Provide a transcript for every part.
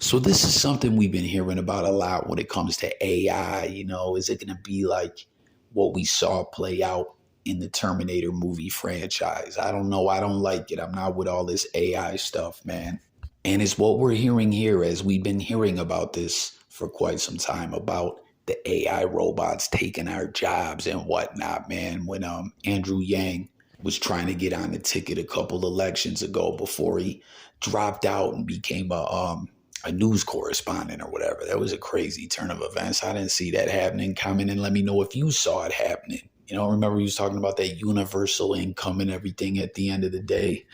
So this is something we've been hearing about a lot when it comes to AI. Is it going to be like what we saw play out in the Terminator movie franchise? I don't know. I don't like it. I'm not with all this AI stuff, man. And it's what we're hearing here as we've been hearing about this for quite some time about the AI robots taking our jobs and whatnot, man. When Andrew Yang was trying to get on the ticket a couple elections ago before he dropped out and became a news correspondent or whatever. That was a crazy turn of events. I didn't see that happening. Comment and let me know if you saw it happening. Remember he was talking about that universal income and everything at the end of the day.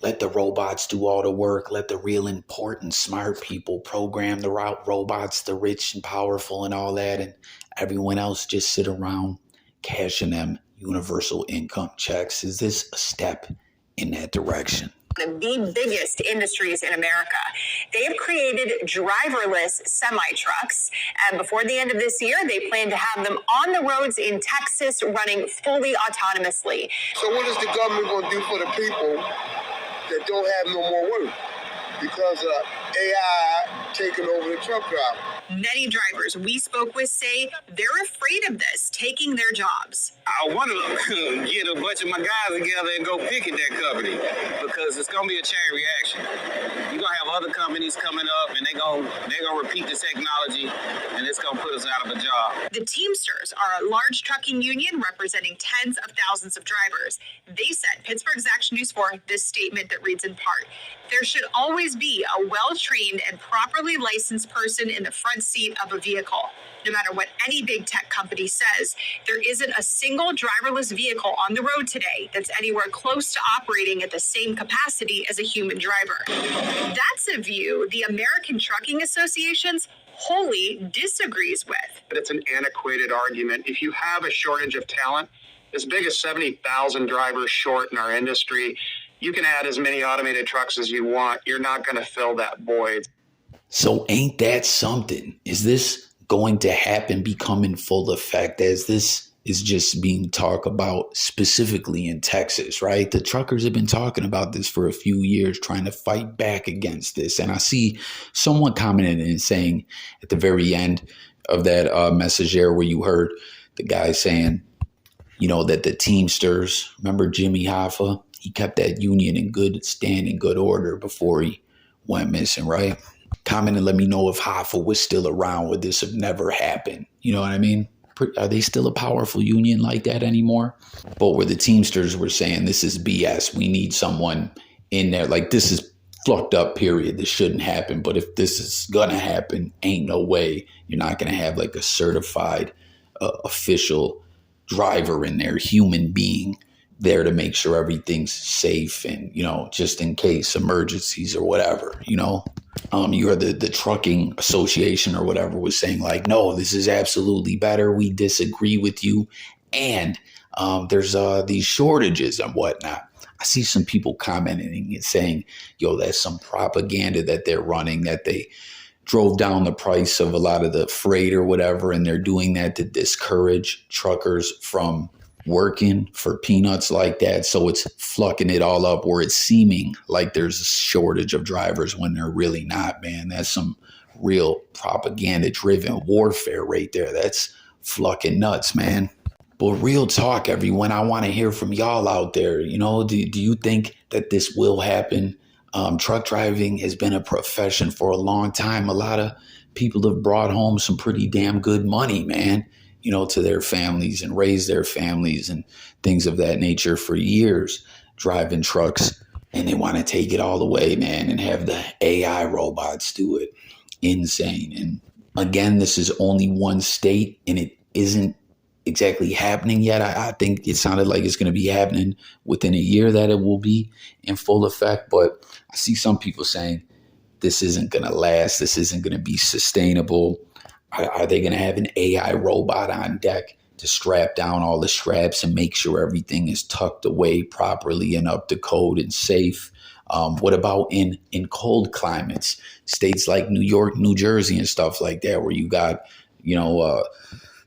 Let the robots do all the work. Let the real important, smart people program the robots, the rich and powerful and all that. And everyone else just sit around cashing them universal income checks. Is this a step in that direction? The biggest industries in America. They have created driverless semi-trucks. And before the end of this year, they plan to have them on the roads in Texas running fully autonomously. So what is the government going to do for the people that don't have no more work because of AI taking over the truck driver? Many drivers we spoke with say they're afraid of this taking their jobs. I want to get a bunch of my guys together and go picket that company because it's going to be a chain reaction. You're going to have other companies coming up and they're going to repeat the technology and it's going to put us out of a job. The Teamsters are a large trucking union representing tens of thousands of drivers. They sent Pittsburgh's Action News for this statement that reads in part, there should always be a well-trained and properly licensed person in the front seat of a vehicle. No matter what any big tech company says, there isn't a single driverless vehicle on the road today that's anywhere close to operating at the same capacity as a human driver. That's a view the American Trucking Associations wholly disagrees with. It's an antiquated argument. If you have a shortage of talent, as big as 70,000 drivers short in our industry, you can add as many automated trucks as you want. You're not going to fill that void. So ain't that something? Is this going to happen, become in full effect as this is just being talked about specifically in Texas, right? The truckers have been talking about this for a few years, trying to fight back against this. And I see someone commenting and saying at the very end of that message there where you heard the guy saying, that the Teamsters, remember Jimmy Hoffa? He kept that union in good standing, good order before he went missing, right? Comment and let me know if Hoffa was still around, would this have never happened? You know what I mean? Are they still a powerful union like that anymore? But where the Teamsters were saying this is BS, we need someone in there, like this is fucked up, period. This shouldn't happen. But if this is gonna happen, ain't no way you're not gonna have like a certified official driver in there, human being there to make sure everything's safe and, just in case emergencies or whatever, you heard the trucking association or whatever was saying like, no, this is absolutely better. We disagree with you. And there's these shortages and whatnot. I see some people commenting and saying, that's some propaganda that they're running, that they drove down the price of a lot of the freight or whatever. And they're doing that to discourage truckers from working for peanuts like that. So it's fucking it all up where it's seeming like there's a shortage of drivers when they're really not, man. That's some real propaganda driven warfare right there. That's fucking nuts, man. But real talk, everyone, I want to hear from y'all out there. Do you think that this will happen? Truck driving has been a profession for a long time. A lot of people have brought home some pretty damn good money, man, to their families and raised their families and things of that nature for years, driving trucks. And they want to take it all away, man, and have the AI robots do it. Insane. And again, this is only one state and it isn't exactly happening yet. I think it sounded like it's going to be happening within a year that it will be in full effect. But I see some people saying this isn't going to last. This isn't going to be sustainable. Are they going to have an AI robot on deck to strap down all the straps and make sure everything is tucked away properly and up to code and safe? What about in cold climates, states like New York, New Jersey and stuff like that, where you got,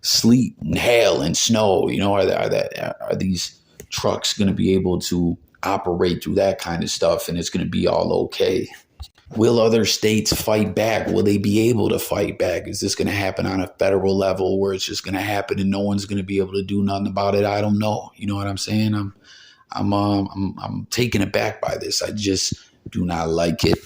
sleet and hail and snow? Are these trucks going to be able to operate through that kind of stuff and it's going to be all okay? Will other states fight back? Will they be able to fight back? Is this going to happen on a federal level where it's just going to happen and no one's going to be able to do nothing about it? I don't know. You know what I'm saying? I'm taken aback by this. I just do not like it.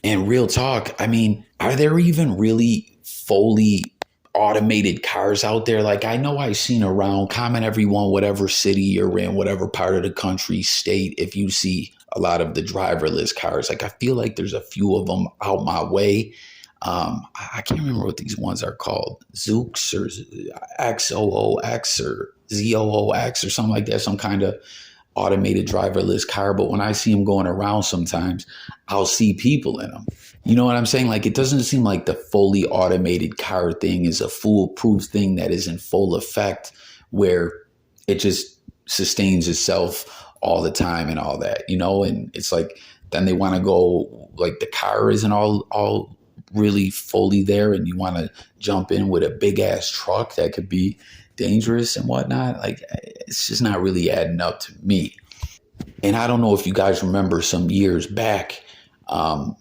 And real talk, I mean, are there even really fully automated cars out there? Like, I know I've seen around, comment everyone, whatever city you're in, whatever part of the country, state, if you see a lot of the driverless cars. Like, I feel like there's a few of them out my way. I can't remember what these ones are called. Zoox or XOOX or ZOOX or something like that, some kind of automated driverless car. But when I see them going around sometimes, I'll see people in them. You know what I'm saying? Like, it doesn't seem like the fully automated car thing is a foolproof thing that is in full effect where it just sustains itself all the time and all that, you know? And it's like, then they want to go, like, the car isn't all really fully there, and you want to jump in with a big ass truck that could be dangerous and whatnot. Like, it's just not really adding up to me. And I don't know if you guys remember some years back, I'm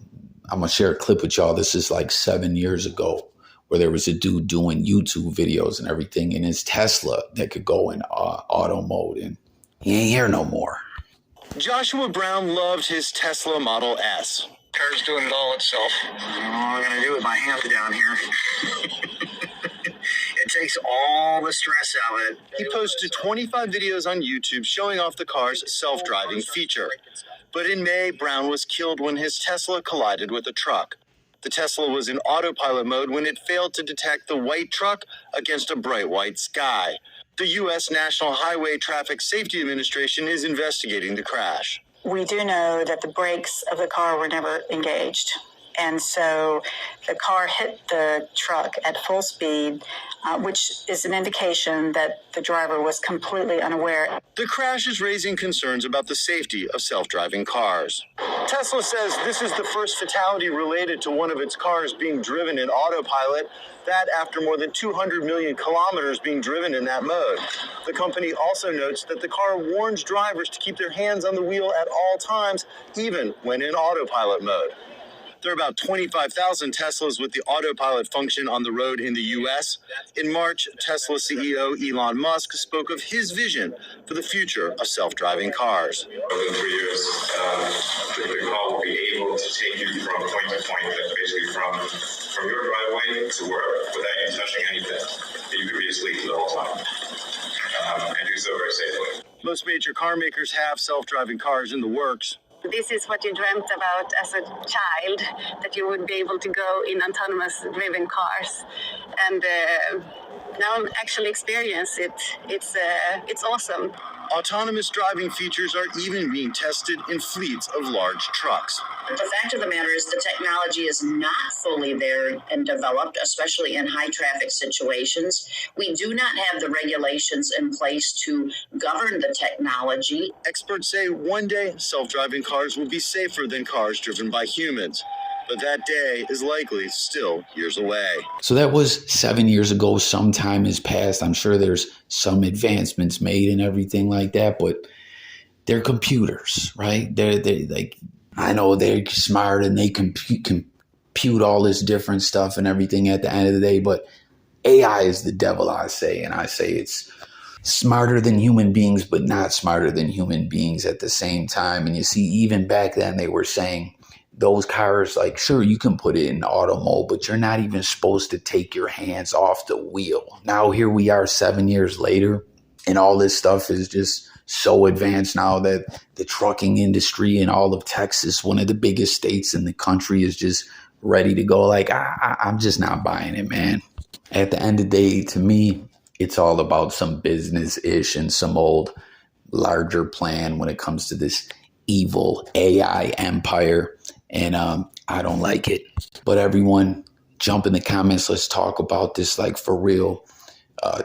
going to share a clip with y'all. This is like 7 years ago, where there was a dude doing YouTube videos and everything in his Tesla that could go in auto mode, and he ain't here no more. Joshua Brown loved his Tesla Model S. Car's doing it all itself. All I'm going to do with my hands down here. It takes all the stress out of it. He posted 25 videos on YouTube showing off the car's self-driving feature. But in May, Brown was killed when his Tesla collided with a truck. The Tesla was in autopilot mode when it failed to detect the white truck against a bright white sky. The U.S. National Highway Traffic Safety Administration is investigating the crash. We do know that the brakes of the car were never engaged. And so the car hit the truck at full speed, which is an indication that the driver was completely unaware. The crash is raising concerns about the safety of self-driving cars. Tesla says this is the first fatality related to one of its cars being driven in autopilot, that after more than 200 million kilometers being driven in that mode. The company also notes that the car warns drivers to keep their hands on the wheel at all times, even when in autopilot mode. There are about 25,000 Teslas with the autopilot function on the road in the U.S. In March, Tesla CEO Elon Musk spoke of his vision for the future of self-driving cars. Within 3 years, the car will be able to take you from point to point, basically from your driveway to work without you touching anything. You could be asleep the whole time and do so very safely. Most major car makers have self-driving cars in the works. This is what you dreamt about as a child, that you would be able to go in autonomous driven cars. And now I'm actually experiencing it. It's awesome. Autonomous driving features are even being tested in fleets of large trucks. The fact of the matter is the technology is not fully there and developed, especially in high traffic situations. We do not have the regulations in place to govern the technology. Experts say one day self-driving cars will be safer than cars driven by humans. But that day is likely still years away. So that was 7 years ago. Some time has passed. I'm sure there's some advancements made and everything like that, but they're computers, right? They're like, I know they're smart and they compute all this different stuff and everything at the end of the day, but AI is the devil, I say, and I say it's smarter than human beings, but not smarter than human beings at the same time. And you see, even back then they were saying, those cars, like, sure, you can put it in auto mode, but you're not even supposed to take your hands off the wheel. Now here we are 7 years later, and all this stuff is just so advanced now that the trucking industry in all of Texas, one of the biggest states in the country, is just ready to go. Like, I'm just not buying it, man. At the end of the day, to me, it's all about some business-ish and some old larger plan when it comes to this evil AI empire. And I don't like it. But everyone, jump in the comments. Let's talk about this, like, for real.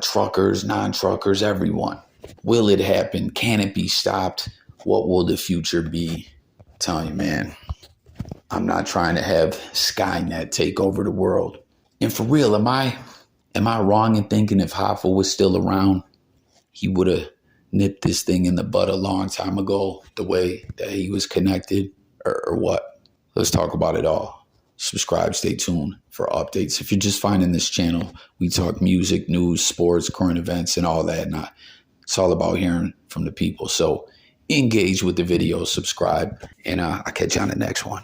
Truckers, non-truckers, everyone. Will it happen? Can it be stopped? What will the future be? I'm telling you, man, I'm not trying to have Skynet take over the world. And for real, am I wrong in thinking if Hoffa was still around, he would have nipped this thing in the bud a long time ago, the way that he was connected, or what? Let's talk about it all. Subscribe, stay tuned for updates. If you're just finding this channel, we talk music, news, sports, current events, and all that. And it's all about hearing from the people. So engage with the video, subscribe, and I'll catch you on the next one.